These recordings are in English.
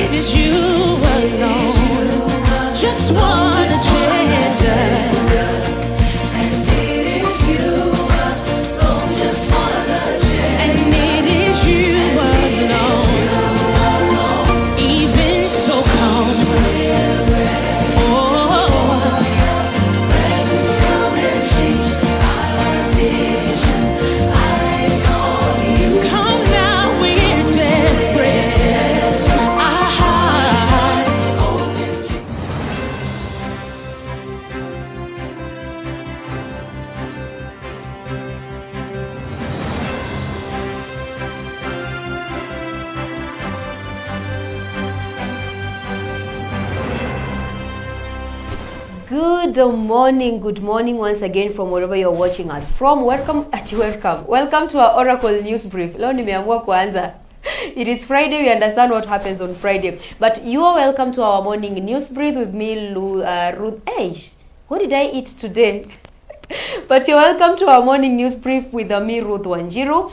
needed you alone. Just one agenda. Good morning once again from wherever you're watching us from. Welcome to our Oracle News Brief. Leo nimeamua kuanza. It is Friday, we understand what happens on Friday. But you are welcome to our morning news brief with me, Ruth. What did I eat today? But you're welcome to our morning news brief with me, Ruth Wanjiru.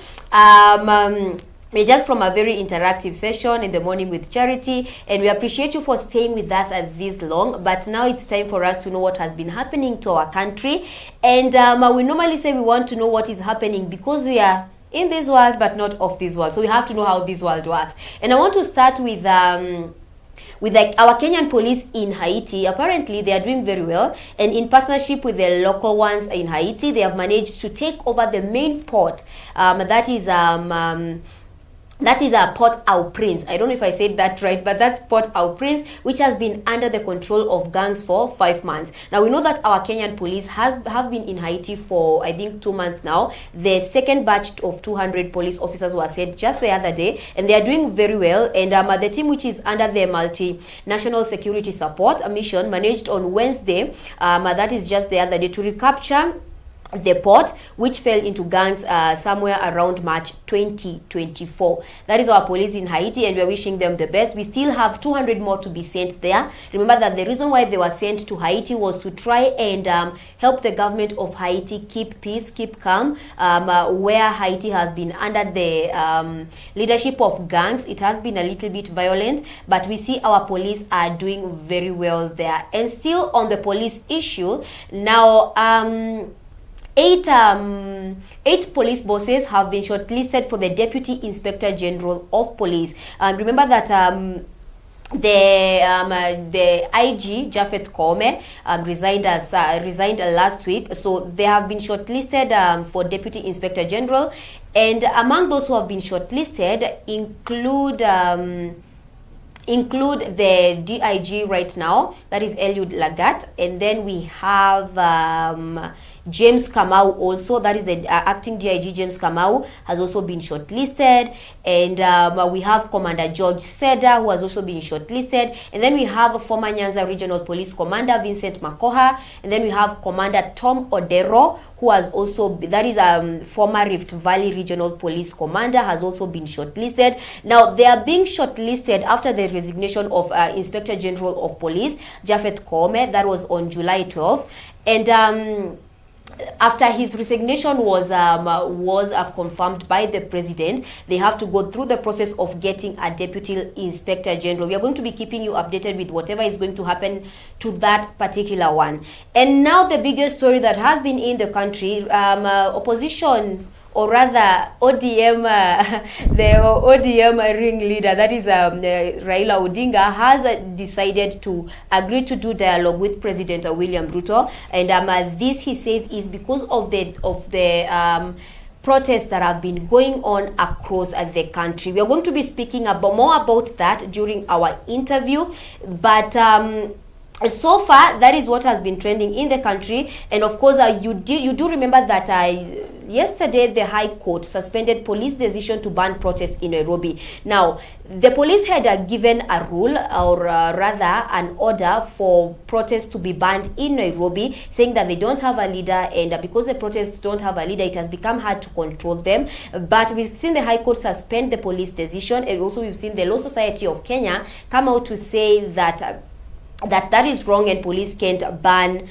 We're just from a very interactive session in the morning with Charity, and we appreciate you for staying with us at this long. But now it's time for us to know what has been happening to our country. And we normally say we want to know what is happening because we are in this world but not of this world. So we have to know how this world works. And I want to start with our Kenyan police in Haiti. Apparently they are doing very well, and in partnership with the local ones in Haiti, they have managed to take over the main port. That is Port-au-Prince. I don't know if I said that right, but that's Port-au-Prince, which has been under the control of gangs for 5 months. Now, we know that our Kenyan police have been in Haiti for, I think, 2 months now. The second batch of 200 police officers were sent just the other day, and they are doing very well. And the team, which is under the multinational security support mission, managed on Wednesday, that is just the other day, to recapture the port, which fell into gangs somewhere around March 2024. That is our police in Haiti, and we are wishing them the best. We still have 200 more to be sent there. Remember that the reason why they were sent to Haiti was to try and help the government of Haiti keep peace, keep calm, where Haiti has been under the leadership of gangs. It has been a little bit violent, but we see our police are doing very well there. And still on the police issue, now Eight police bosses have been shortlisted for the Deputy Inspector General of Police. Remember that the IG Japhet Kome resigned last week, so they have been shortlisted for Deputy Inspector General, and among those who have been shortlisted include the DIG right now, that is Eliud Lagat, and then we have James Kamau also, that is the acting DIG. James Kamau has also been shortlisted, and we have Commander George Seda, who has also been shortlisted, and then we have former Nyanza Regional Police Commander Vincent Makoha, and then we have Commander Tom Odero, who has also, that is former Rift Valley Regional Police Commander, has also been shortlisted. Now they are being shortlisted after the resignation of Inspector General of Police Japhet Kome. That was on July 12th, and after his resignation was confirmed by the president, they have to go through the process of getting a deputy inspector general. We are going to be keeping you updated with whatever is going to happen to that particular one. And now the biggest story that has been in the country, opposition, or rather ODM, the ODM ringleader, that is Raila Odinga, has decided to agree to do dialogue with President William Ruto, and this, he says, is because of the protests that have been going on across the country. We are going to be speaking more about that during our interview, but so far that is what has been trending in the country. And of course, you do remember that yesterday the High Court suspended police decision to ban protests in Nairobi. Now the police had given a rule, or rather an order, for protests to be banned in Nairobi, saying that they don't have a leader, and because the protests don't have a leader, it has become hard to control them. But we've seen the High Court suspend the police decision, and also we've seen the Law Society of Kenya come out to say that that is wrong, and police can't ban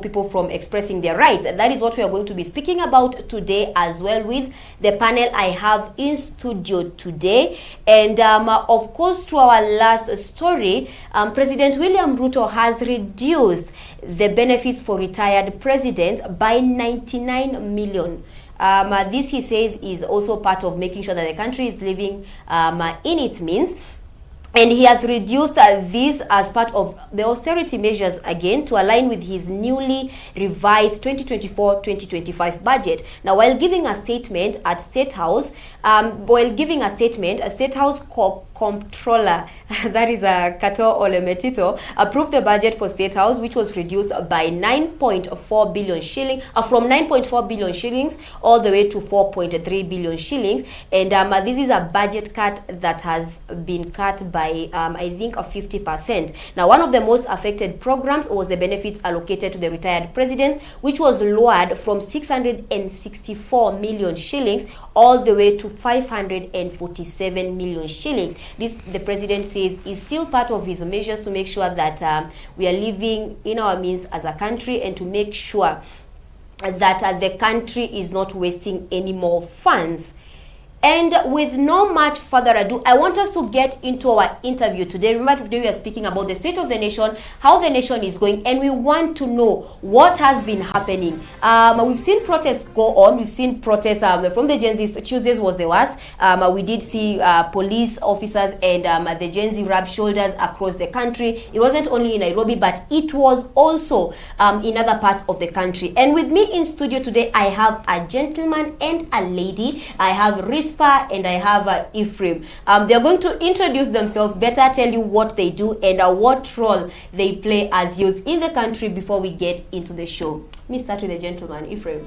people from expressing their rights. And that is what we are going to be speaking about today as well with the panel I have in studio today. And of course, to our last story, President William Ruto has reduced the benefits for retired presidents by 99 million. This, he says, is also part of making sure that the country is living in its means. And he has reduced this as part of the austerity measures again to align with his newly revised 2024-2025 budget. Now, while giving a statement at State House, a State House Comptroller, that is Kato Olemetito, approved the budget for State House, which was reduced by 9.4 billion shillings, from 9.4 billion shillings all the way to 4.3 billion shillings. And this is a budget cut that has been cut by, I think, 50%. Now, one of the most affected programs was the benefits allocated to the retired president, which was lowered from 664 million shillings all the way to 547 million shillings. This, the president says, is still part of his measures to make sure that we are living in our means as a country, and to make sure that the country is not wasting any more funds. And with no much further ado, I want us to get into our interview today. Remember, today we are speaking about the state of the nation, how the nation is going, and we want to know what has been happening. We've seen protests go on. We've seen protests from the Gen Z. Tuesdays was the worst. We did see police officers and the Gen Z rub shoulders across the country. It wasn't only in Nairobi, but it was also in other parts of the country. And with me in studio today, I have a gentleman and a lady. I have and I have Ephraim. They're going to introduce themselves, better tell you what they do and what role they play as youth in the country before we get into the show. Let me start with the gentleman, Ephraim.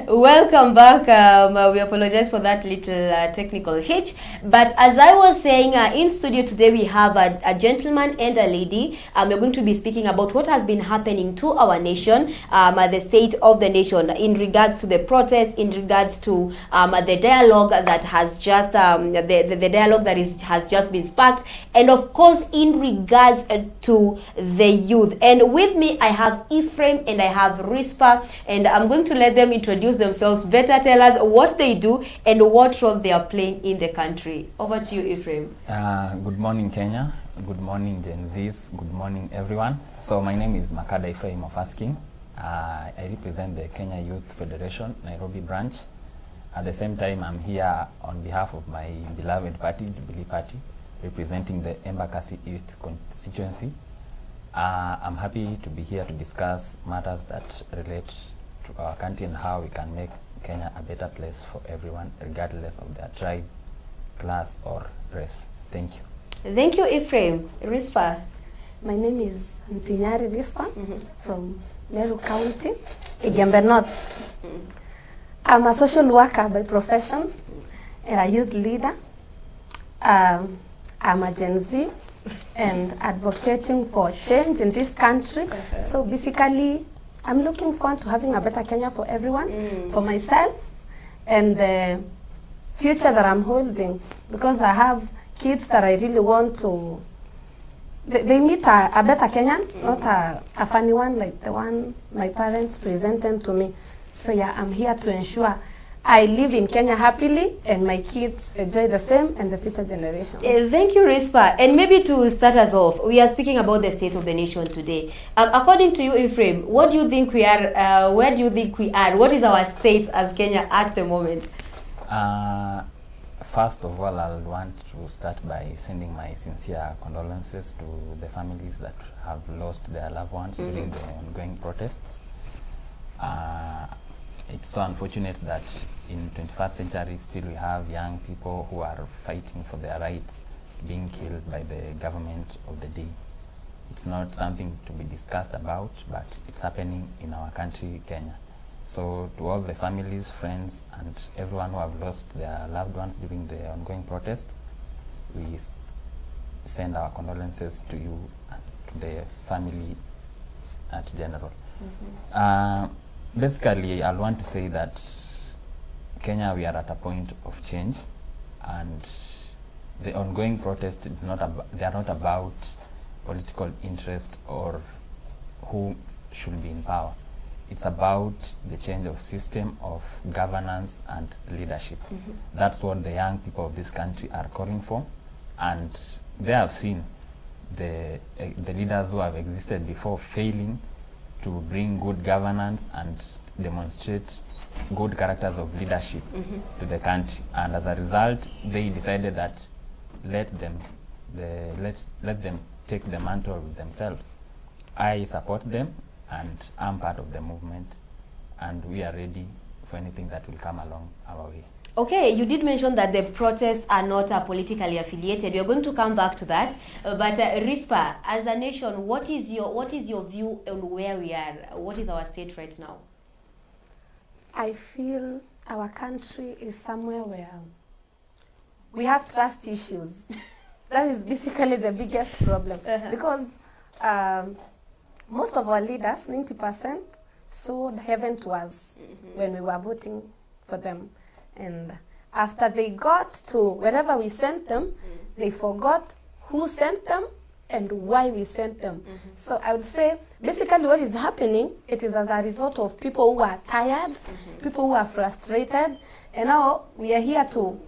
Welcome back. We apologize for that little technical hitch, but as I was saying, in studio today we have a gentleman and a lady. We're going to be speaking about what has been happening to our nation, the state of the nation, in regards to the protest, in regards to the dialogue that has just the dialogue that has just been sparked, and of course in regards to the youth. And with me I have Ephraim and I have Rispa, and I'm going to let them introduce themselves, better tell us what they do and what role they are playing in the country. Over to you, Ephraim. Good morning, Kenya. Good morning, Gen Zs. Good morning, everyone. So my name is Makada Ephraim of Asking. I represent the Kenya Youth Federation, Nairobi branch. At the same time, I'm here on behalf of my beloved party, Jubilee Party, representing the Embakasi East constituency. I'm happy to be here to discuss matters that relate to our country and how we can make Kenya a better place for everyone, regardless of their tribe, class, or race. Thank you. Thank you, Ephraim. Rispa. My name is Ntinyari Rispa from Meru County, Igembe North. I'm a social worker by profession and a youth leader. I'm a Gen Z and advocating for change in this country. So basically, I'm looking forward to having a better Kenya for everyone, for myself, and the future that I'm holding, because I have kids that I really want to, they need a better Kenyan, not a funny one like the one my parents presented to me. So yeah, I'm here to ensure I live in Kenya happily, and my kids enjoy the same, and the future generation. Thank you, Rispa. And maybe to start us off, we are speaking about the state of the nation today. According to you, Ephraim, what do you think we are? Where do you think we are? What is our state as Kenya at the moment? First of all, I'll want to start by sending my sincere condolences to the families that have lost their loved ones during the ongoing protests. It's so unfortunate that in 21st century still we have young people who are fighting for their rights being killed by the government of the day. It's not something to be discussed about, but it's happening in our country, Kenya. So to all the families, friends, and everyone who have lost their loved ones during the ongoing protests, we send our condolences to you and to the family at general. Basically, I want to say that Kenya, we are at a point of change, and the ongoing protests, they are not about political interest or who should be in power. It's about the change of system of governance and leadership. That's what the young people of this country are calling for, and they have seen the leaders who have existed before failing to bring good governance and demonstrate good characters of leadership to the country. And as a result, they decided that let them take the mantle themselves. I support them, and I'm part of the movement, and we are ready for anything that will come along our way. Okay, you did mention that the protests are not politically affiliated. We are going to come back to that. But Rispa, as a nation, what is your view on where we are? What is our state right now? I feel our country is somewhere where we have trust issues. That is basically the biggest problem. Because most of our leaders, 90%, sold heaven to us when we were voting for them. And after they got to wherever we sent them, they forgot who sent them and why we sent them. So I would say basically what is happening, it is as a result of people who are tired, people who are frustrated, and now we are here to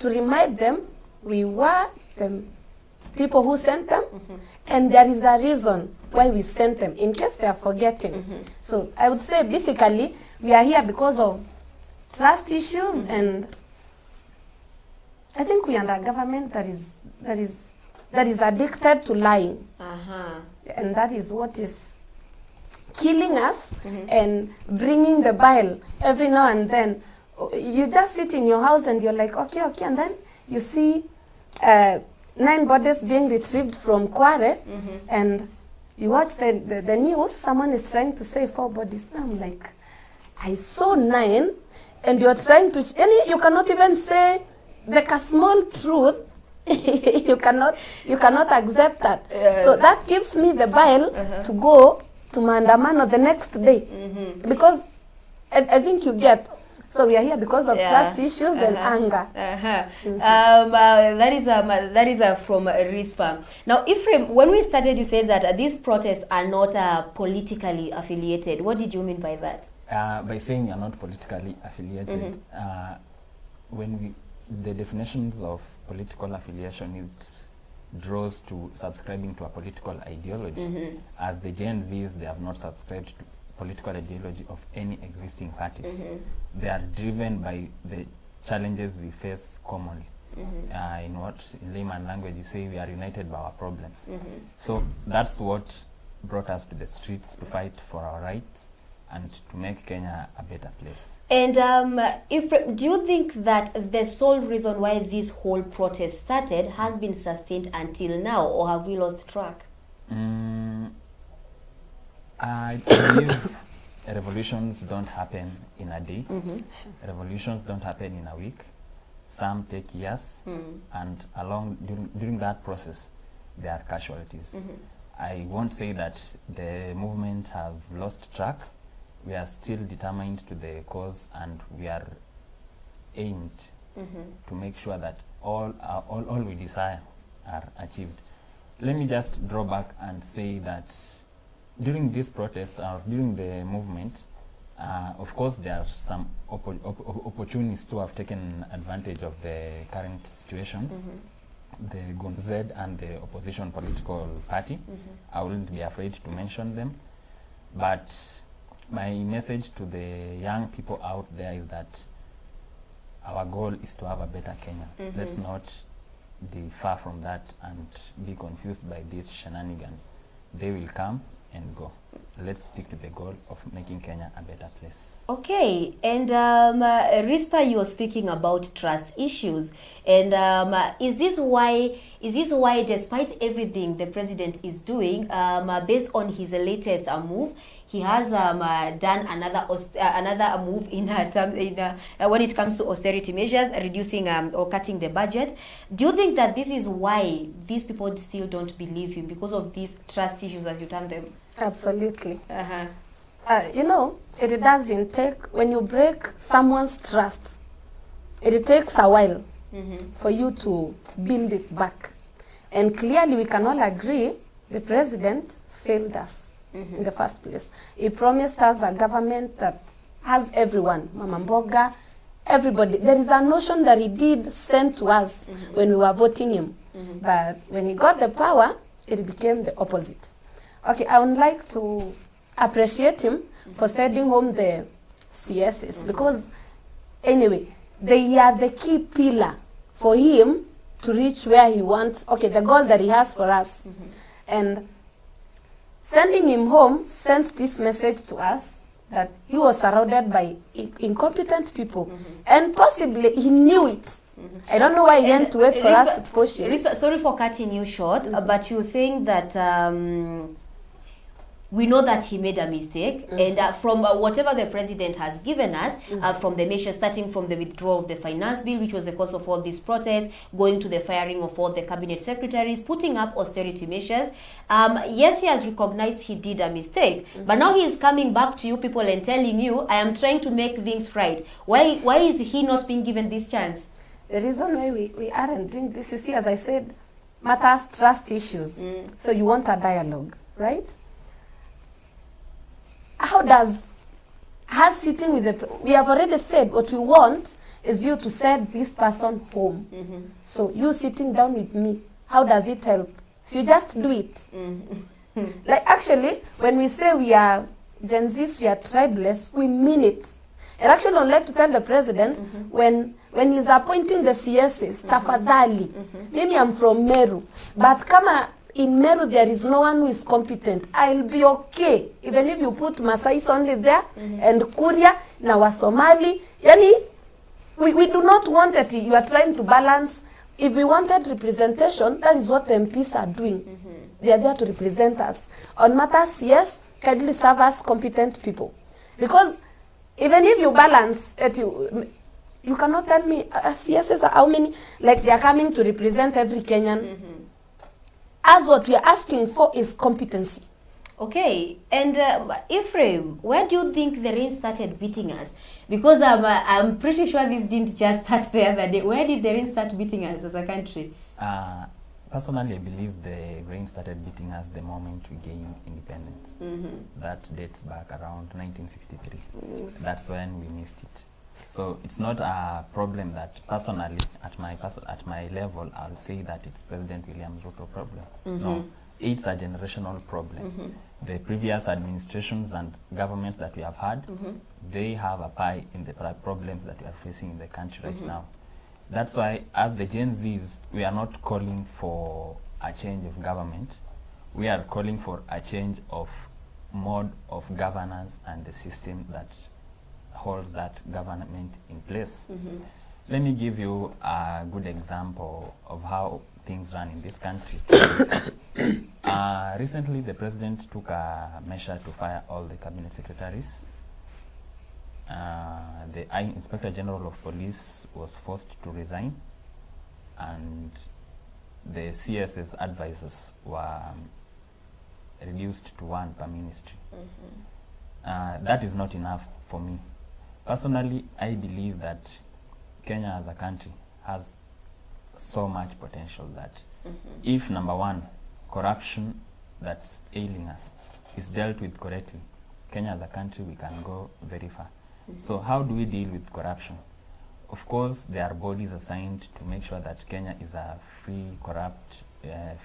remind them we were the people who sent them, and there is a reason why we sent them, in case they are forgetting. So I would say basically we are here because of trust issues, and I think we are under a government that is addicted to lying, and that is what is killing us and bringing the bile every now and then. You just sit in your house and you're like, okay, and then you see 9 bodies being retrieved from Kware, and you watch the news, someone is trying to say 4 bodies. And I'm like, I saw 9, and you're trying to, you cannot even say like a small truth. you cannot accept that. So that gives me the bile to go to Maandamano the next day, because I think you get. So we are here because of trust issues and anger. That is from Rispa. Now, Ephraim, when we started, you said that these protests are not politically affiliated. What did you mean by that? By saying you're not politically affiliated, the definitions of political affiliation, it draws to subscribing to a political ideology. As the Gen Zs, they have not subscribed to political ideology of any existing parties. They are driven by the challenges we face commonly. In layman language, you say we are united by our problems. So that's what brought us to the streets to fight for our rights and to make Kenya a better place. And do you think that the sole reason why this whole protest started has been sustained until now, or have we lost track? I believe revolutions don't happen in a day. Revolutions don't happen in a week. Some take years, and during that process, there are casualties. I won't say that the movement have lost track. We are still determined to the cause, and we are aimed to make sure that all we desire are achieved. Let me just draw back and say that during this protest or during the movement, Of course, there are some opportunists who have taken advantage of the current situations. The GUNZ and the opposition political party. I wouldn't be afraid to mention them. But my message to the young people out there is that our goal is to have a better Kenya. Let's not be far from that and be confused by these shenanigans. They will come and go. Let's stick to the goal of making Kenya a better place. Okay, and Rispa, you were speaking about trust issues, and is this why, despite everything the president is doing, based on his latest move, he has done another move in when it comes to austerity measures, reducing or cutting the budget? Do you think that this is why these people still don't believe him, because of these trust issues, as you term them? Absolutely. You know, it doesn't take, when you break someone's trust, it takes a while for you to build it back. And clearly we can all agree the president failed us in the first place. He promised us a government that has everyone, Mama Mboga, everybody. There is a notion that he did send to us when we were voting him. But when he got the power, it became the opposite. Okay, I would like to appreciate him for sending home the CSs, because anyway, they are the key pillar for him to reach where he wants, okay, the goal that he has for us. And sending him home sends this message to us that he was surrounded by incompetent people, and possibly he knew it. I don't know why he had to wait for us to push him. Sorry for cutting you short, but you were saying that we know that he made a mistake, and from whatever the president has given us, from the measures starting from the withdrawal of the finance bill, which was the cause of all these protests, going to the firing of all the cabinet secretaries, putting up austerity measures. Yes, he has recognized he did a mistake, but now he is coming back to you people and telling you, I am trying to make things right. Why is he not being given this chance? The reason why we aren't doing this, you see, as I said, matters trust issues. So you want a dialogue, right? How does us sitting with the, we have already said what we want is you to send this person home. So you sitting down with me, how does it help? So you just do it. Like actually, when we say we are Gen Zs, we are tribeless, we mean it. And actually, I'd like to tell the president, when he's appointing the CSs, tafadhali, maybe I'm from Meru, but kama in Meru there is no one who is competent, I'll be okay. Even if you put Masais only there, and Kuria, now Somali, yani, we do not want it. You are trying to balance. If we wanted representation, that is what the MPs are doing. They are there to represent us. On matters, yes, kindly serve us competent people. Because even if you balance it, you cannot tell me CSs how many, like they are coming to represent every Kenyan. As what we are asking for is competency. Okay, and Ephraim, where do you think the rain started beating us? Because I'm pretty sure this didn't just start the other day. Where did the rain start beating us as a country? Personally, I believe the rain started beating us the moment we gained independence. That dates back around 1963. That's when we missed it. So it's not a problem that personally, at my level, I'll say that it's President William Ruto problem. No, it's a generational problem. The previous administrations and governments that we have had, they have a pie in the problems that we are facing in the country right now. That's why, as the Gen Zs, we are not calling for a change of government. We are calling for a change of mode of governance and the system that holds that government in place. Let me give you a good example of how things run in this country. Recently, the president took a measure to fire all the cabinet secretaries. The Inspector General of Police was forced to resign, and the CS's advisors were reduced to one per ministry. That is not enough for me. Personally, I believe that Kenya as a country has so much potential that if, number one, corruption that's ailing us is dealt with correctly, Kenya as a country, we can go very far. So how do we deal with corruption? Of course, there are bodies assigned to make sure that Kenya is a free, corrupt, there's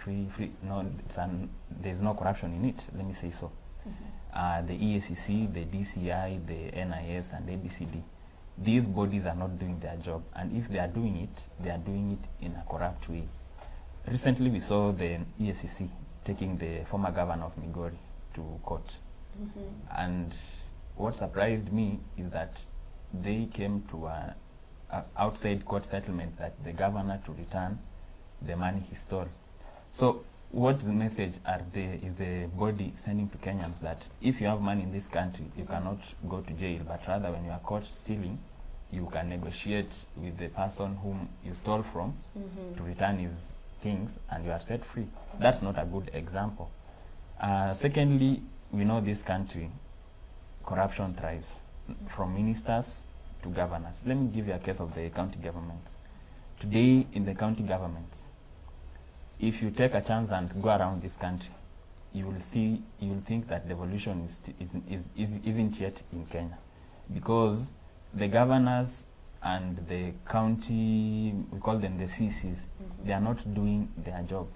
no corruption in it, let me say so. The EACC, the DCI, the NIS, and ABCD. These bodies are not doing their job, and if they are doing it in a corrupt way. Recently, we saw the EACC taking the former governor of Migori to court. And what surprised me is that they came to a outside court settlement that the governor to return the money he stole. So what message is the body sending to Kenyans that if you have money in this country, you cannot go to jail, but rather when you are caught stealing, you can negotiate with the person whom you stole from to return his things, and you are set free. That's not a good example. Secondly, we know this country, corruption thrives, from ministers to governors. Let me give you a case of the county governments. Today, in the county governments, if you take a chance and go around this country, you will think that devolution isn't yet in Kenya, because the governors and the county, we call them the CCs, they are not doing their job.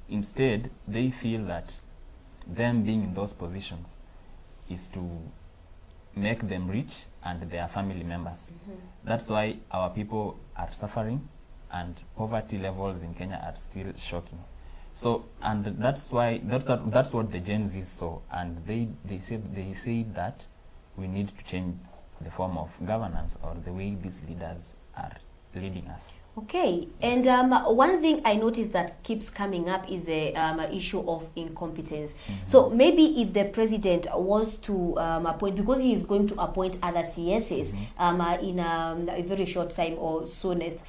Instead, they feel that them being in those positions is to make them rich and their family members. That's why our people are suffering, and poverty levels in Kenya are still shocking. So, and that's why that's what the Gen Z saw, and they said that we need to change the form of governance or the way these leaders are leading us. Okay, yes. And one thing I noticed that keeps coming up is the issue of incompetence. So maybe if the president was to appoint, because he is going to appoint other CSs in a very short time or soonest,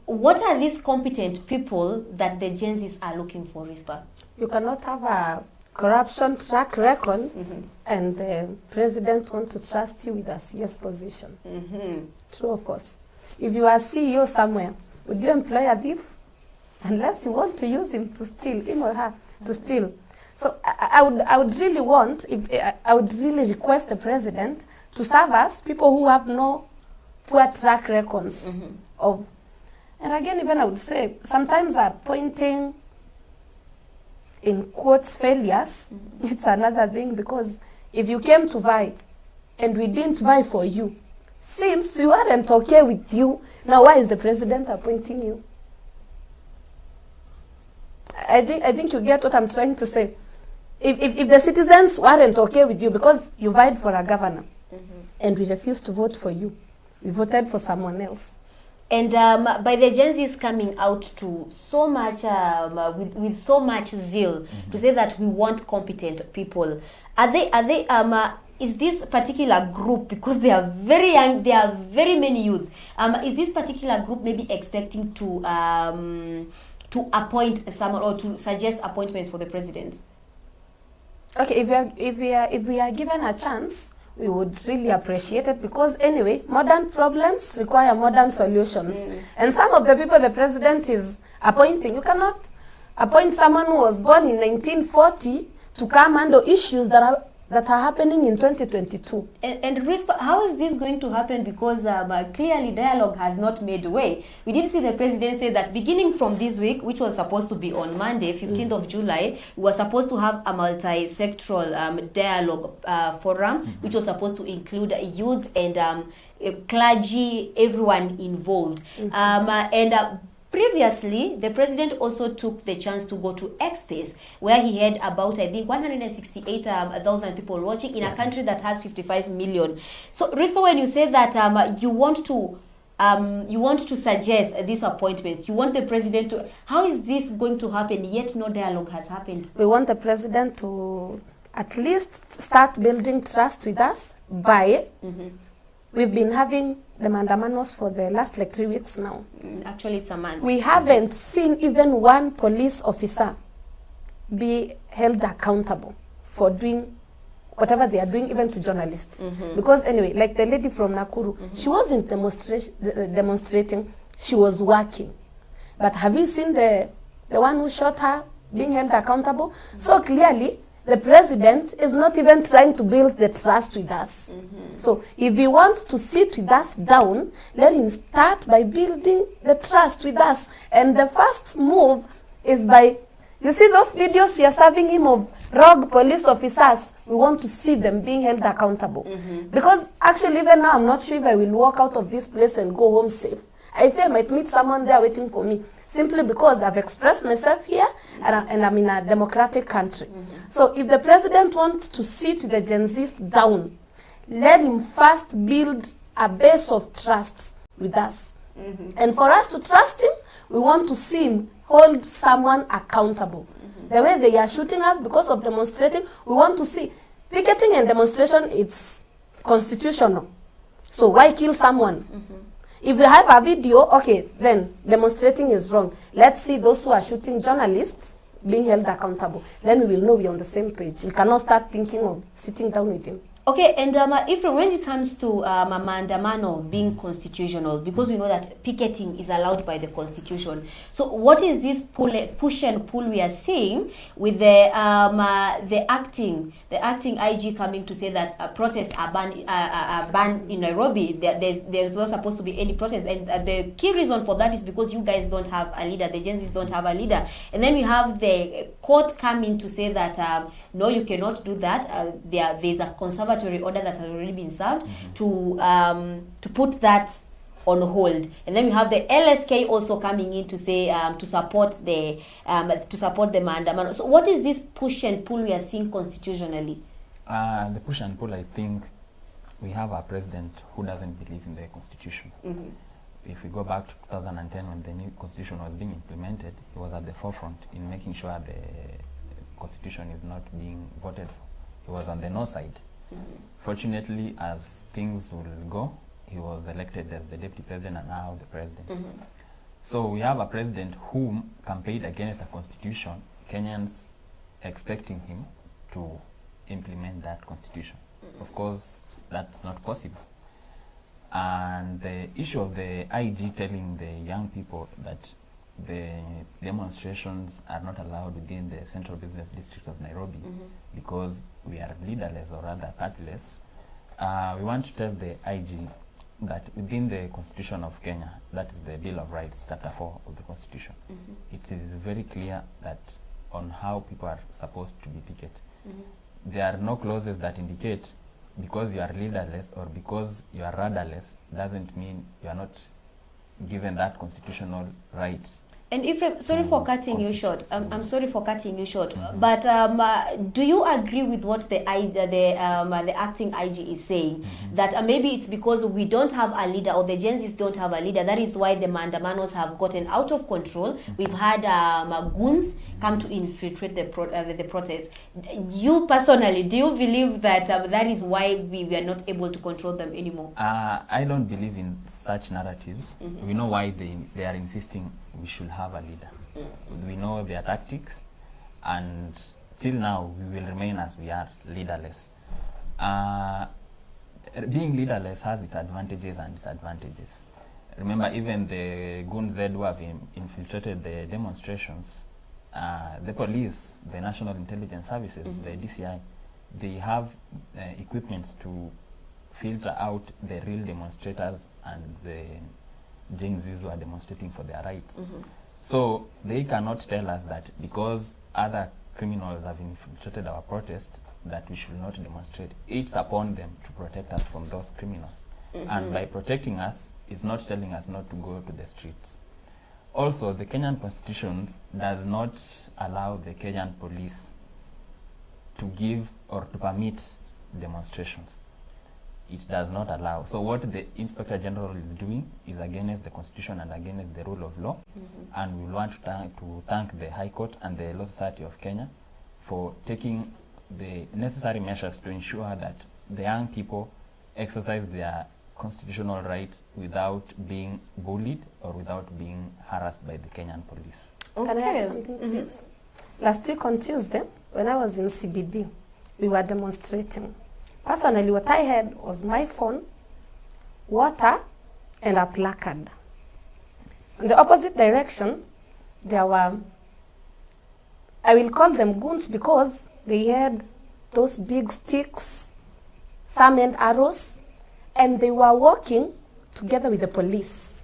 what are these competent people that the Gen Zs are looking for, Rispa? You cannot have a corruption track record and the president want to trust you with a CS position. True of course. If you are CEO somewhere, would you employ a thief? Unless you want to use him to steal, him or her to steal. So I would really want, I would really request the president to serve us people who have no poor track records of. And again, even I would say, sometimes appointing in quotes failures, it's another thing, because if you came to vie and we didn't vie for you, since we weren't okay with you, now why is the president appointing you? I think you get what I'm trying to say. If the citizens weren't okay with you because you vied for a governor and we refused to vote for you, we voted for someone else. And by the Gen Zs coming out to so much, with so much zeal to say that we want competent people, are they is this particular group, because they are very young, there are very many youths, is this particular group maybe expecting to appoint someone or to suggest appointments for the president? Okay, if we are given a chance, we would really appreciate it, because anyway, modern problems require modern solutions. And some of the people the president is appointing, you cannot appoint someone who was born in 1940 to come handle issues that are happening in 2022. And Rispa, how is this going to happen? Because clearly dialogue has not made way. We did see the president say that beginning from this week, which was supposed to be on Monday, 15th of July, we were supposed to have a multi-sectoral dialogue forum, which was supposed to include youth and clergy, everyone involved. Previously, the president also took the chance to go to X-Space, where he had about, I think, 168,000 people watching in a country that has 55 million. So, Rispa, when you say that you want to suggest these appointments, you want the president to, how is this going to happen, yet no dialogue has happened? We want the president to at least start building trust with us by, we've been having the mandamanos for the last like 3 weeks now. Actually, it's a month. We haven't seen even one police officer be held accountable for doing whatever they are doing, even to journalists. Because anyway, like the lady from Nakuru, she wasn't demonstrating, she was working. But have you seen the one who shot her being held accountable? So clearly, the president is not even trying to build the trust with us. So if he wants to sit with us down, let him start by building the trust with us. And the first move is by, you see those videos we are serving him of rogue police officers, we want to see them being held accountable. Because actually even now I'm not sure if I will walk out of this place and go home safe. I fear I might meet someone there waiting for me, simply because I've expressed myself here and I'm in a democratic country. So if the president wants to sit the Gen Zs down, let him first build a base of trust with us. And for us to trust him, we want to see him hold someone accountable. The way they are shooting us because of demonstrating, we want to see picketing and demonstration, it's constitutional. So why kill someone? If you have a video, okay, then demonstrating is wrong. Let's see those who are shooting journalists being held accountable. Then we will know we're on the same page. We cannot start thinking of sitting down with him. Okay, and Ephraim, when it comes to maandamano being constitutional, because we know that picketing is allowed by the constitution, so what is this push and pull we are seeing with the acting IG coming to say that protests are banned in Nairobi? There's not supposed to be any protest, and the key reason for that is because you guys don't have a leader, the Gen Zs don't have a leader, and then we have the court coming to say that no, you cannot do that. There's a conservative order that has already been served to put that on hold, and then we have the LSK also coming in to say to support the maandamano. So what is this push and pull we are seeing constitutionally? The push and pull, I think we have a president who doesn't believe in the constitution. If we go back to 2010 when the new constitution was being implemented, he was at the forefront in making sure the constitution is not being voted for. He was on the no side. Fortunately, as things will go, he was elected as the deputy president and now the president. So we have a president who campaigned against the constitution, Kenyans expecting him to implement that constitution. Of course, that's not possible. And the issue of the IG telling the young people that the demonstrations are not allowed within the central business district of Nairobi because we are leaderless or rather partyless. We want to tell the IG that within the Constitution of Kenya, that is the Bill of Rights, Chapter 4 of the Constitution, it is very clear that on how people are supposed to be picketed. There are no clauses that indicate because you are leaderless or because you are rudderless doesn't mean you are not given that constitutional right. And Ephraim, sorry for cutting you short. I'm sorry for cutting you short. But do you agree with what the acting IG is saying? That maybe it's because we don't have a leader or the Gen Zs don't have a leader. That is why the maandamanos have gotten out of control. We've had goons come to infiltrate the protest. You personally, do you believe that that is why we are not able to control them anymore? I don't believe in such narratives. We know why they are insisting we should have a leader. We know their tactics, and till now we will remain as we are, leaderless. Being leaderless has its advantages and disadvantages. Remember, even the goons who have infiltrated the demonstrations, the police, the National Intelligence Services, the DCI, they have equipments to filter out the real demonstrators and the Gen Zs who are demonstrating for their rights. So they cannot tell us that because other criminals have infiltrated our protests that we should not demonstrate. It's upon them to protect us from those criminals. And by protecting us, it's not telling us not to go to the streets. Also, the Kenyan Constitution does not allow the Kenyan police to give or to permit demonstrations. It does not allow. So what the Inspector General is doing is against the Constitution and against the rule of law. And we want to thank the High Court and the Law Society of Kenya for taking the necessary measures to ensure that the young people exercise their constitutional rights without being bullied or without being harassed by the Kenyan police. Can I add something, please? Last week on Tuesday, when I was in CBD, we were demonstrating. Personally, what I had was my phone, water, and a placard. In the opposite direction, there were, I will call them goons because They had those big sticks, some had arrows, and they were walking together with the police.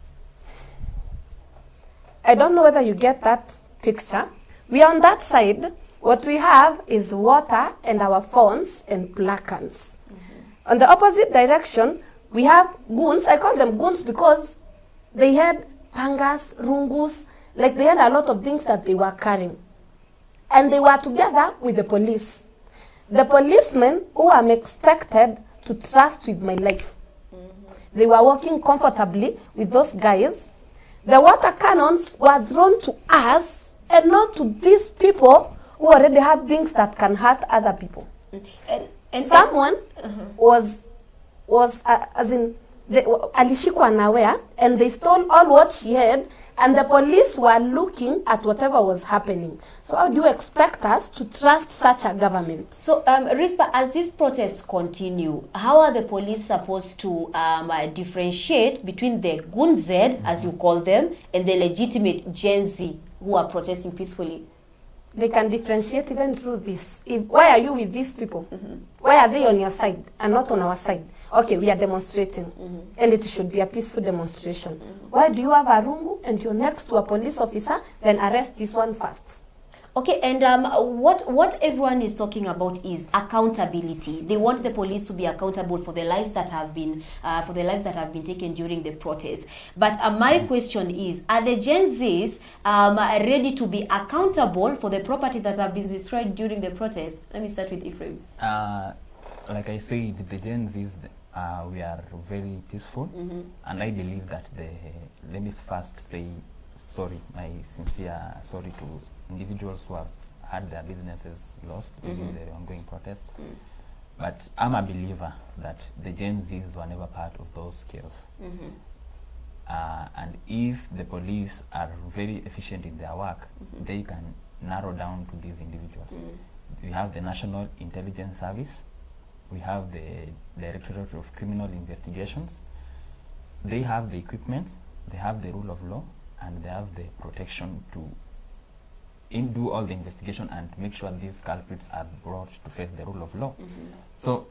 I don't know whether you get that picture. We are on that side. What we have is water and our phones and placards. On the opposite direction, we have goons. I call them goons because they had pangas, rungus, like they had a lot of things that they were carrying. And they were together with the police. The policemen who I'm expected to trust with my life. They were walking comfortably with those guys. The water cannons were thrown to us and not to these people who already have things that can hurt other people. And Someone was as in, alishikwa naware, and they stole all what she had, and the police were looking at whatever was happening. So how do you expect us to trust such a government? So, Rispa, as these protests continue, how are the police supposed to differentiate between the Gun Z, as you call them, and the legitimate Gen Z who are protesting peacefully? They can differentiate even through this. Why are you with these people? Why are they on your side and not on our side? Okay, we are demonstrating, and it should be a peaceful demonstration. Why do you have a rungu and you're next to a police officer, then arrest this one first? Okay, and what everyone is talking about is accountability. They want the police to be accountable for the lives that have been taken during the protest. But my question is: are the Gen Zs ready to be accountable for the property that have been destroyed during the protest? Let me start with Ephraim. Like I said, the Gen Zs, we are very peaceful, and I believe that let me first say sorry, my sincere sorry to individuals who have had their businesses lost during the ongoing protests. But I'm a believer that the Gen Zs were never part of those chaos. And if the police are very efficient in their work, they can narrow down to these individuals. We have the National Intelligence Service, we have the Directorate of Criminal Investigations. They have the equipment, they have the rule of law, and they have the protection to do all the investigation and make sure these culprits are brought to face the rule of law. So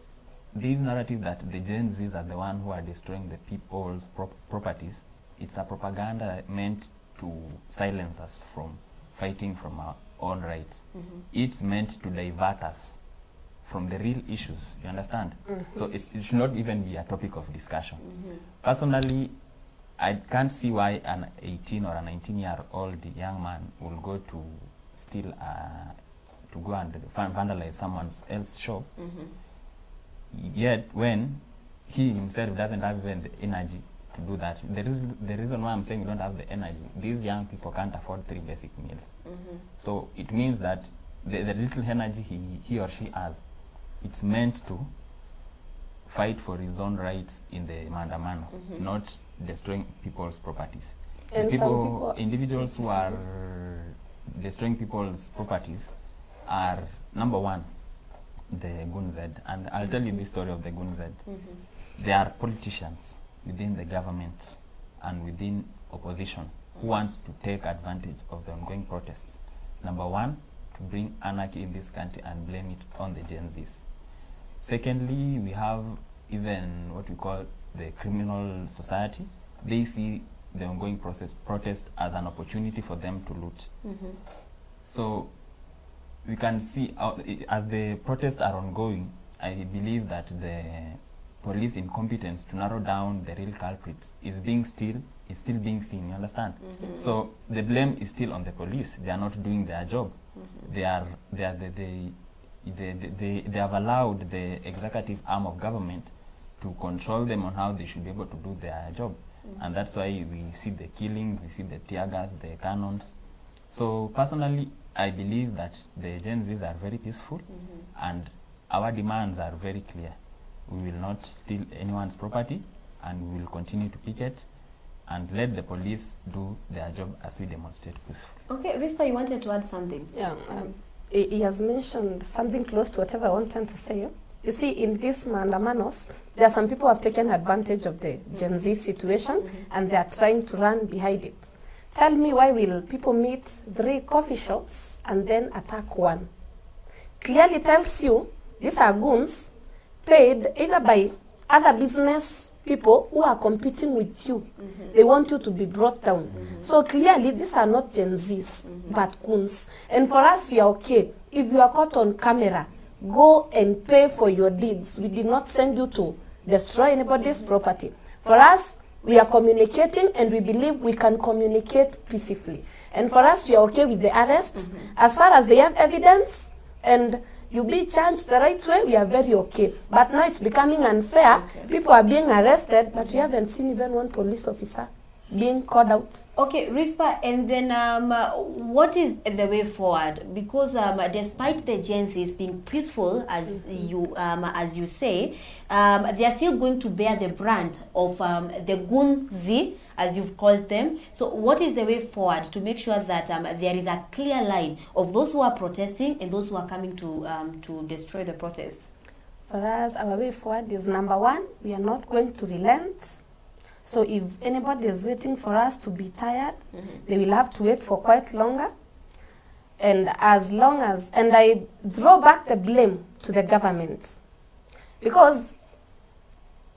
this narrative that the Gen Zs are the one who are destroying the people's properties, it's a propaganda meant to silence us from fighting from our own rights. It's meant to divert us from the real issues, you understand? So it should not even be a topic of discussion. Personally, I can't see why an 18 or a 19-year-old young man will go to steal, to go and vandalize someone else's shop. Yet when he himself doesn't have even the energy to do that. The reason why I'm saying we don't have the energy, these young people can't afford 3 basic meals. So it means that the little energy he or she has, it's meant to fight for his own rights in the maandamano, not destroying people's properties. And Individuals who are destroying people's properties are, number one, the Gunzed. And I'll tell you the story of the Gunzed. They are politicians within the government and within opposition who wants to take advantage of the ongoing protests. Number one, to bring anarchy in this country and blame it on the Gen Zs. Secondly, we have even what we call the criminal society. They see the ongoing protest as an opportunity for them to loot. So we can see as the protests are ongoing, I believe that the police incompetence to narrow down the real culprits is still being seen, you understand? So the blame is still on the police. They are not doing their job. They have allowed the executive arm of government to control them on how they should be able to do their job. And that's why we see the killings, we see the tear gas, the cannons. So personally, I believe that the Gen Zs are very peaceful and our demands are very clear. We will not steal anyone's property and we will continue to picket and let the police do their job as we demonstrate peacefully. Okay, Rispa, you wanted to add something? Yeah, he has mentioned something close to whatever I wanted to say. You see, in these maandamanos, there are some people who have taken advantage of the Gen Z situation and they are trying to run behind it. Tell me, why will people meet 3 coffee shops and then attack one? clearly tells you these are goons paid either by other business people who are competing with you. They want you to be brought down. So clearly these are not Gen Zs, but goons. And for us, we are okay. If you are caught on camera, go and pay for your deeds. We did not send you to destroy anybody's property. For us, we are communicating, and we believe we can communicate peacefully. And for us, we are okay with the arrests. As far as they have evidence and you be charged the right way, we are very okay. But now it's becoming unfair. People are being arrested, but we haven't seen even one police officer being called out. Okay, Rispa, and then what is the way forward? Because despite the Gen Zs being peaceful, as you say, they are still going to bear the brunt of the Goon Z, as you've called them. So what is the way forward to make sure that there is a clear line of those who are protesting and those who are coming to destroy the protests? For us, our way forward is, number one, we are not going to relent. So if anybody is waiting for us to be tired, they will have to wait for quite longer. And as long as, and I throw back the blame to the government. Because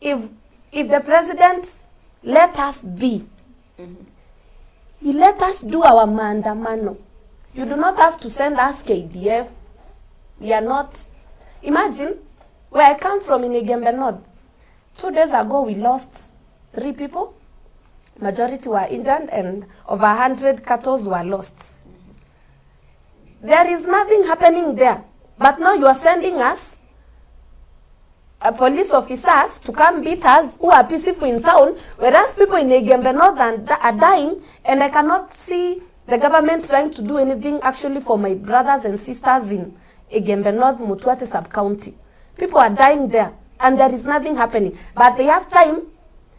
if the president let us be, he let us do our maandamano. You do not have to send us KDF. We are not. Imagine where I come from in Igembe North. 2 days ago we lost 3 people, majority were injured, and over 100 cattle were lost. There is nothing happening there. But now you are sending us police officers to come beat us who are peaceful in town, whereas people in Igembe North are dying, and I cannot see the government trying to do anything actually for my brothers and sisters in Igembe North, Mutuate sub-county. People are dying there, and there is nothing happening. But they have time.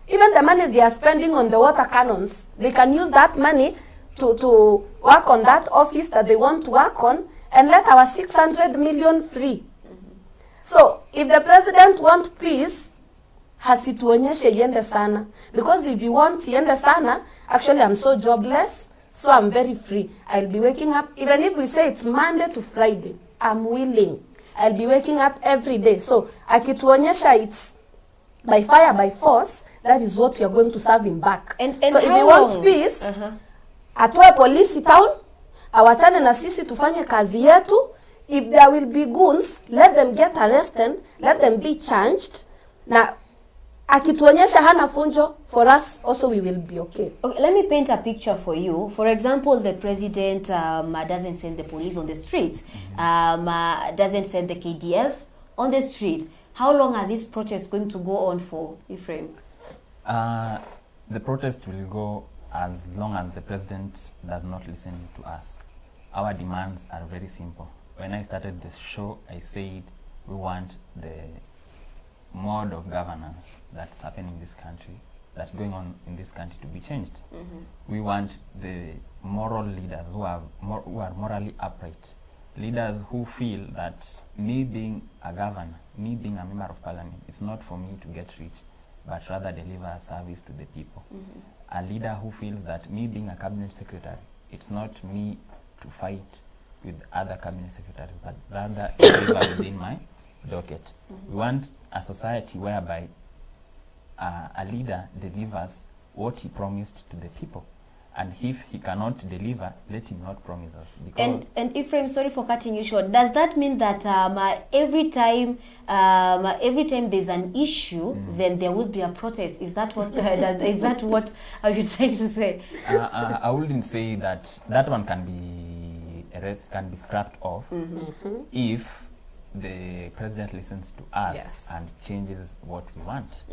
Even the money they are spending on the water cannons, they can use that money to work on that office that they want to work on, and let our 600 million free. So if the president wants peace, hasituonyeshe iende sana. Because if you want iende sana, actually I'm so jobless, so I'm very free. I'll be waking up, even if we say it's Monday to Friday, I'm willing. I'll be waking up every day. So akituonyesha it's by fire, by force, that is what we are going to serve him back. And so if he wants peace, atoe polisi town, awachane na sisi tufanye kazi yetu. If there will be goons, let them get arrested, let them be charged. Na akituonyesha hana funjo, for us also we will be okay. Okay, let me paint a picture for you. For example, the president doesn't send the police on the streets, doesn't send the KDF on the streets. How long are these protests going to go on for, Ephraim? The protest will go as long as the president does not listen to us. Our demands are very simple. When I started this show, I said we want the mode of governance that's happening in this country, that's going on in this country, to be changed. We want the moral leaders who are morally upright, leaders who feel that me being a governor, me being a member of parliament, it's not for me to get rich, but rather deliver a service to the people. A leader who feels that me being a cabinet secretary, it's not me to fight with other cabinet secretaries, but rather deliver within my docket. We want a society whereby a leader delivers what he promised to the people. And if he cannot deliver, let him not promise us. Because and Ephraim, sorry for cutting you short. Does that mean that every time there's an issue, then there will be a protest? Is that what? Is that what are you trying to say? I wouldn't say that that one can be scrapped off if the president listens to us and changes what we want.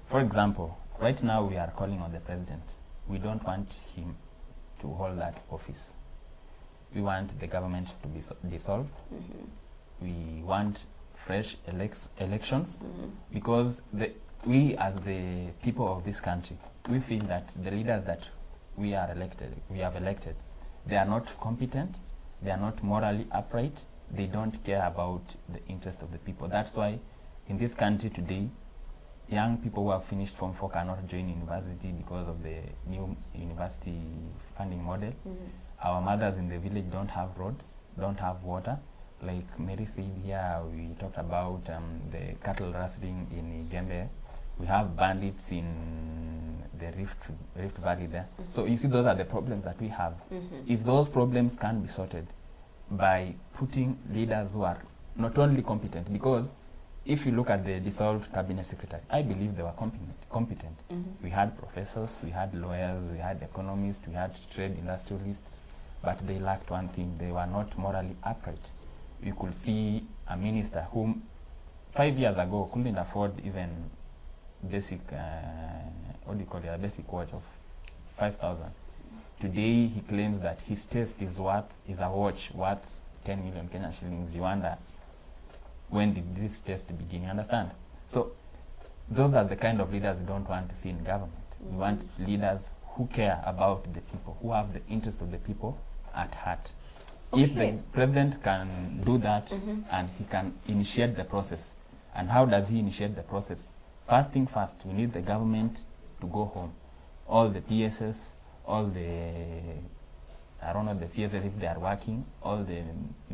For example, right now we are calling on the president. We don't want him to hold that office. We want the government to be dissolved. We want fresh elections because we as the people of this country, we feel that the leaders that we have elected, they are not competent, they are not morally upright, they don't care about the interest of the people. That's why in this country today, young people who have finished Form 4 cannot join university because of the new university funding model. Our mothers in the village don't have roads, don't have water. like Mary said here, we talked about the cattle rustling in Gembe. We have bandits in the Rift Valley there. So you see, those are the problems that we have. If those problems can be sorted by putting leaders who are not only competent, because if you look at the dissolved cabinet secretary, I believe they were competent. We had professors, we had lawyers, we had economists, we had trade industrialists, but they lacked one thing: they were not morally upright. You could see a minister whom 5 years ago couldn't afford even basic, what do you call it, a basic watch of 5,000. Today he claims that his taste is a watch worth 10 million Kenyan shillings. You wonder, when did this test begin? You understand? So those are the kind of leaders we don't want to see in government. We want leaders who care about the people, who have the interest of the people at heart. If the president can do that, and he can initiate the process. And how does he initiate the process? First thing first, we need the government to go home. All the PSS, all the, I don't know, the CSS if they are working, all the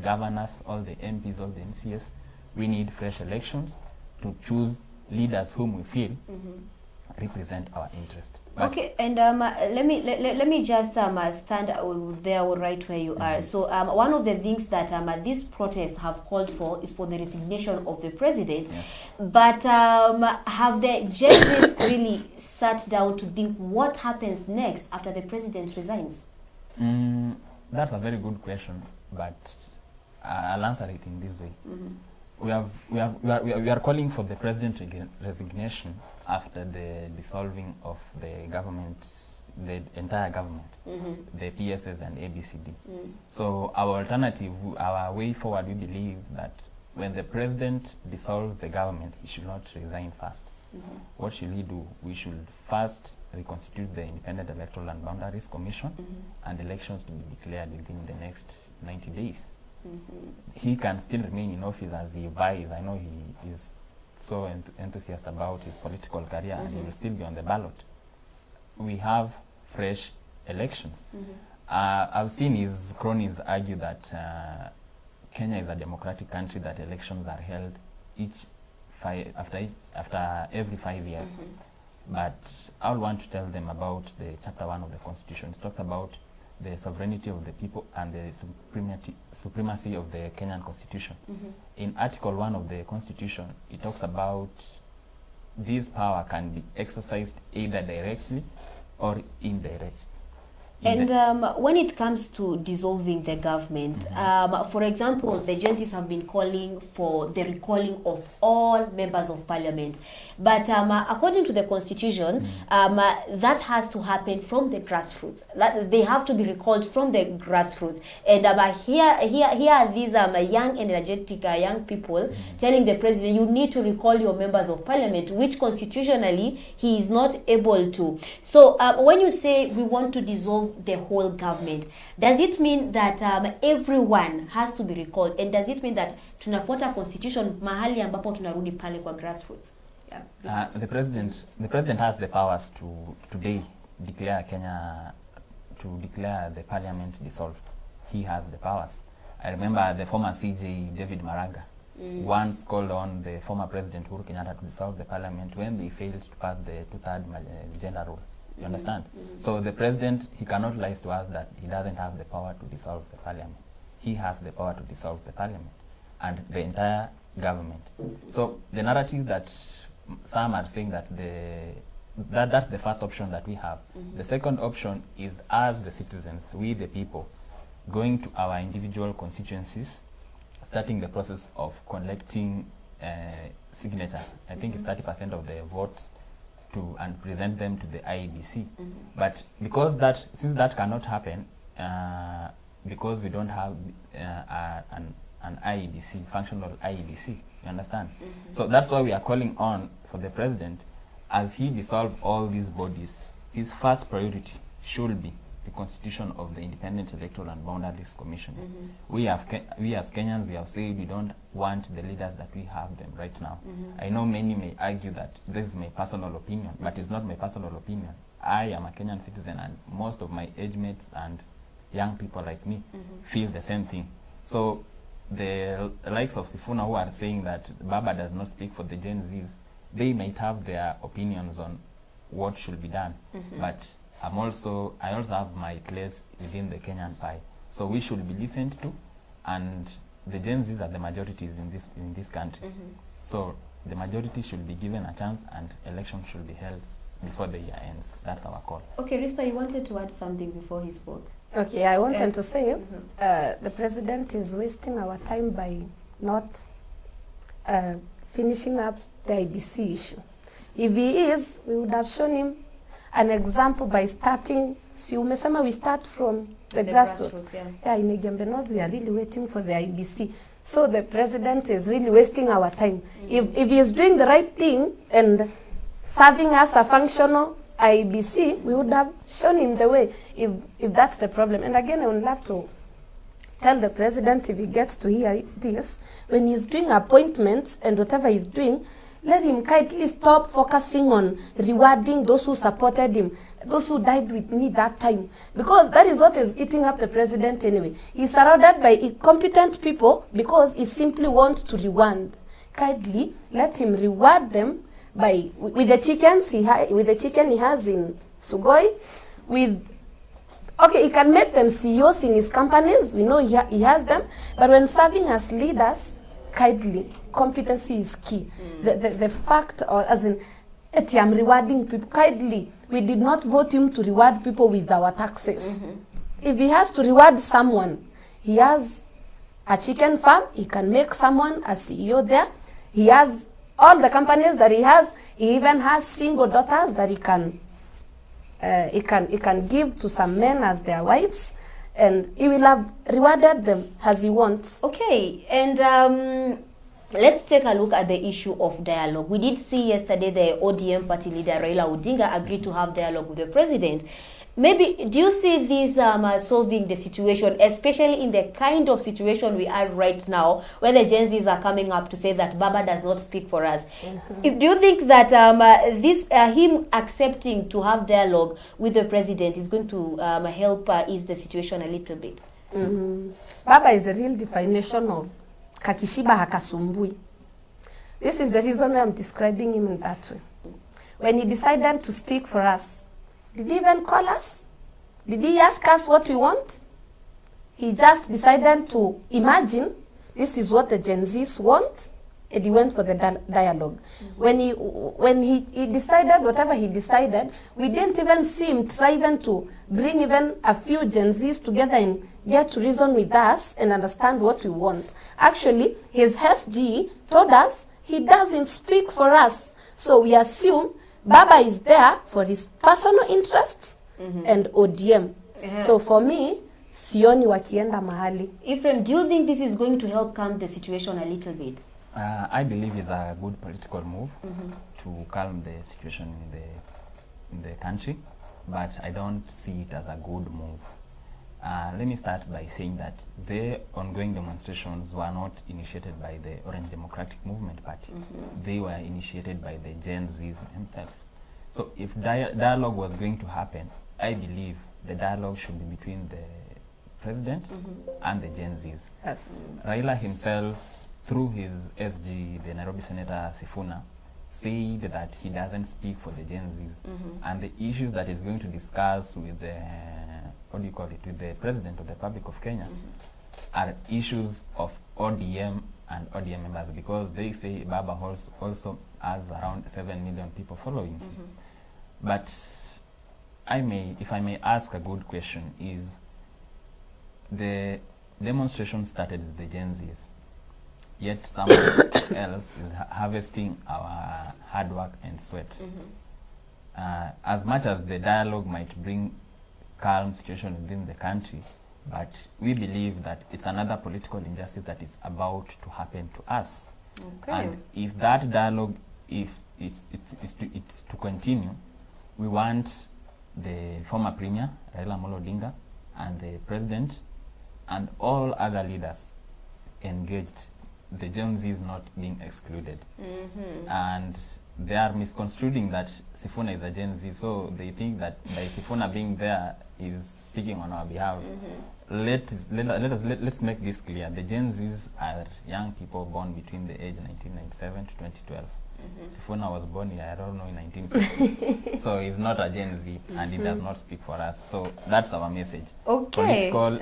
governors, all the MPs, all the MCS, we need fresh elections to choose leaders whom we feel represent our interest. But okay, and let me just stand there right where you are. So one of the things that these protests have called for is for the resignation of the president. Yes. But have the judges really sat down to think what happens next after the president resigns? That's a very good question, but I'll answer it in this way. We are calling for the president resignation after the dissolving of the government, the entire government, the PSS and ABCD. So our alternative, our way forward, we believe that when the president dissolves the government, he should not resign first. What should he do? We should first reconstitute the Independent Electoral and Boundaries Commission, and elections to be declared within the next 90 days. He can still remain in office as he vies. I know he is so enthusiastic about his political career, and he will still be on the ballot. We have fresh elections. I've seen his cronies argue that Kenya is a democratic country, that elections are held after every 5 years. But I would want to tell them about the Chapter 1 of the Constitution. It talks about the sovereignty of the people and the supremacy of the Kenyan Constitution. In Article 1 of the Constitution, it talks about this power can be exercised either directly or indirectly. And when it comes to dissolving the government, for example, the agencies have been calling for the recalling of all members of parliament. But according to the constitution, that has to happen from the grassroots. They have to be recalled from the grassroots. And here are these young, energetic young people telling the president, you need to recall your members of parliament, which constitutionally he is not able to. So when you say we want to dissolve the whole government, does it mean that everyone has to be recalled, and does it mean that tunafuata constitution mahali ambapo tunarudi pale kwa grassroots? The president has the powers to today declare Kenya, to declare the parliament dissolved. He has the powers. I remember the former CJ David Maraga once called on the former president Uhuru Kenyatta to dissolve the parliament when they failed to pass the two-third gender rule. You understand? So the president, he cannot lie to us that he doesn't have the power to dissolve the parliament. He has the power to dissolve the parliament and the entire government. So the narrative that some are saying that that's the first option that we have. The second option is us, the citizens, we the people, going to our individual constituencies, starting the process of collecting signature. I think it's 30% of the votes, and present them to the IEBC. But since that cannot happen, because we don't have an IEBC, functional IEBC, you understand? So that's why we are calling on for the president, as he dissolves all these bodies, his first priority should be the constitution of the Independent Electoral and Boundaries Commission. We as Kenyans, we have said we don't want the leaders that we have them right now. I know many may argue that this is my personal opinion, but it's not my personal opinion. I am a Kenyan citizen, and most of my age mates and young people like me feel the same thing. So the likes of Sifuna who are saying that Baba does not speak for the Gen Zs, they might have their opinions on what should be done. But I also have my place within the Kenyan pie. So we should be listened to, and the Gen Zs are the majorities in this country. So the majority should be given a chance, and election should be held before the year ends. That's our call. Okay, Rispa, you wanted to add something before he spoke. Okay, I wanted to say the president is wasting our time by not finishing up the IBC issue. If he is, we would have shown him an example by starting. Si umesema we start from the grassroots. Yeah, in Igembe North, we are really waiting for the IBC. So the president is really wasting our time. If he is doing the right thing and serving us a functional IBC, we would have shown him the way, if that's the problem. And again, I would love to tell the president, if he gets to hear this, when he's doing appointments and whatever he's doing, let him kindly stop focusing on rewarding those who supported him, those who died with me that time. Because that is what is eating up the president anyway. He's surrounded by incompetent people because he simply wants to reward. Kindly let him reward them by with the chickens with the chicken he has in Sugoi, he can make them CEOs in his companies. We know he has them, but when serving as leaders, kindly, competency is key. The fact, or as in, I'm rewarding people, kindly, we did not vote him to reward people with our taxes. If he has to reward someone, he has a chicken farm, he can make someone a CEO there. He has all the companies that he has. He even has single daughters that he can give to some men as their wives, and he will have rewarded them as he wants. Okay, and let's take a look at the issue of dialogue. We did see yesterday the ODM party leader Raila Odinga agreed to have dialogue with the president. Maybe, do you see this solving the situation, especially in the kind of situation we are right now, where the Gen Zs are coming up to say that Baba does not speak for us? Do you think that him accepting to have dialogue with the president is going to help ease the situation a little bit? Baba is a real definition of kakishiba hakasumbui. This is the reason why I'm describing him in that way. When he decided to speak for us, did he even call us? Did he ask us what we want? He just decided to imagine this is what the Gen Zs want, and he went for the dialogue. When he decided whatever he decided, we didn't even see him try even to bring even a few Gen Zs together and get to reason with us and understand what we want. Actually, his SG told us he doesn't speak for us. So we assume Baba is there for his personal interests and ODM. So for me, sioni wakienda mahali. Ephraim, do you think this is going to help calm the situation a little bit? I believe it's a good political move to calm the situation in the country, but I don't see it as a good move. Let me start by saying that the ongoing demonstrations were not initiated by the Orange Democratic Movement Party. They were initiated by the Gen Zs themselves. So if dialogue was going to happen, I believe the dialogue should be between the president and the Gen Zs. Yes. Raila himself, through his SG, the Nairobi Senator Sifuna, said that he doesn't speak for the Gen Zs. And the issues that he's going to discuss with the with the President of the Republic of Kenya are issues of ODM and ODM members, because they say Baba also has around 7 million people following him. But if I may ask a good question, is the demonstration started with the Gen Zs, yet someone else is harvesting our hard work and sweat. As much as the dialogue might bring calm situation within the country, but we believe that it's another political injustice that is about to happen to us. And if that dialogue, if it's to continue, we want the former Premier, Raila Amolo Odinga, and the President, and all other leaders engaged, the Gen Z is not being excluded. And they are misconstruing that Sifuna is a Gen Z, so they think that by Sifuna being there is speaking on our behalf. Let's make this clear. The Gen Zs are young people born between the age 1997 to 2012. Sifuna was born here, I don't know, in 1960. So he's not a Gen Z, and he does not speak for us. So that's our message. Okay. Political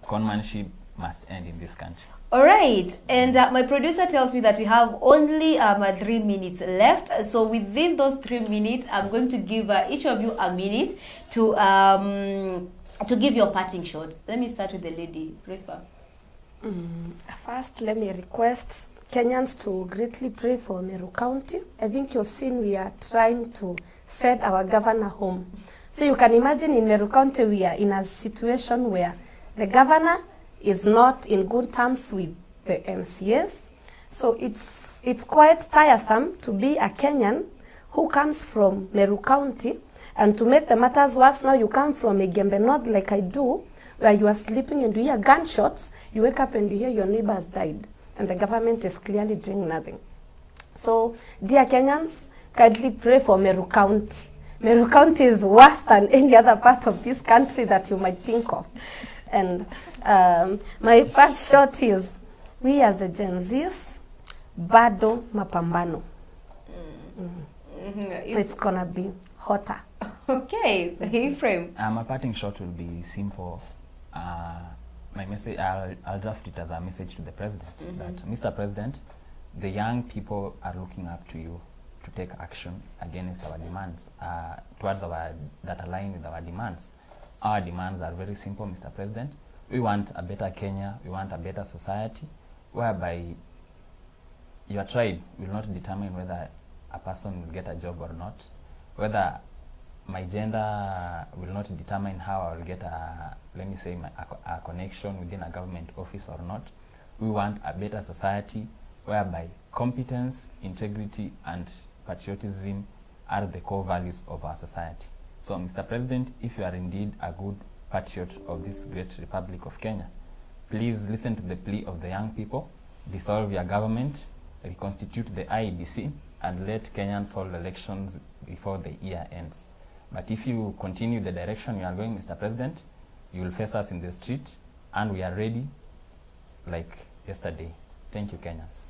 conmanship must end in this country. All right, and my producer tells me that we have only 3 minutes left. So within those 3 minutes, I'm going to give each of you a minute to give your parting shot. Let me start with the lady, Rispa. First, let me request Kenyans to greatly pray for Meru County. I think you've seen we are trying to send our governor home. So you can imagine in Meru County we are in a situation where the governor is not in good terms with the MCAs. So it's quite tiresome to be a Kenyan who comes from Meru County, and to make the matters worse, now you come from Igembe North like I do, where you are sleeping and you hear gunshots, you wake up and you hear your neighbor has died, and the government is clearly doing nothing. So, dear Kenyans, kindly pray for Meru County. Meru County is worse than any other part of this country that you might think of. And my part short is, we as the Gen Zs, bado mapambano. It's gonna be hotter. Okay, Ephraim. My parting shot will be simple. My message, I'll draft it as a message to the president, that Mr. President, the young people are looking up to you to take action against our demands, that align with our demands. Our demands are very simple, Mr. President. We want a better Kenya, we want a better society, whereby your tribe will not determine whether a person will get a job or not, whether my gender will not determine how I will get a connection within a government office or not. We want a better society whereby competence, integrity, and patriotism are the core values of our society. So, Mr. President, if you are indeed a good patriot of this great Republic of Kenya, please listen to the plea of the young people, dissolve your government, reconstitute the IEBC, and let Kenyans hold elections before the year ends. But if you continue the direction you are going, Mr. President, you will face us in the street, and we are ready like yesterday. Thank you, Kenyans.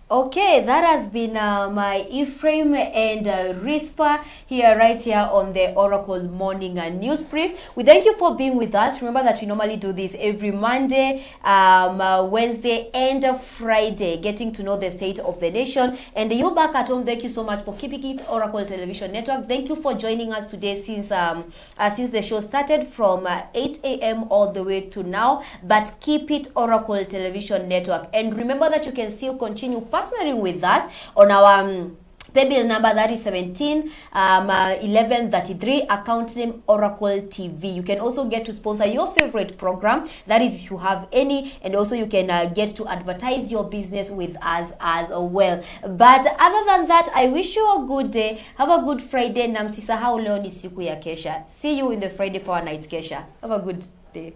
Okay, that has been my Ephraim and Rispa right here on the Oracle Morning News Brief. We thank you for being with us. Remember that we normally do this every Monday, Wednesday, and Friday, getting to know the state of the nation. And you back at home, thank you so much for keeping it Oracle Television Network. Thank you for joining us today since the show started from 8 a.m. all the way to now. But keep it Oracle Television Network. And remember that you can still continue partnering with us on our paybill number, that is 1133, account name Oracle TV. You can also get to sponsor your favorite program, that is if you have any, and also you can get to advertise your business with us as well. But other than that, I wish you a good day. Have a good Friday. Na msisahau leo ni siku ya kesha. See you in the Friday Power Night kesha. Have a good day.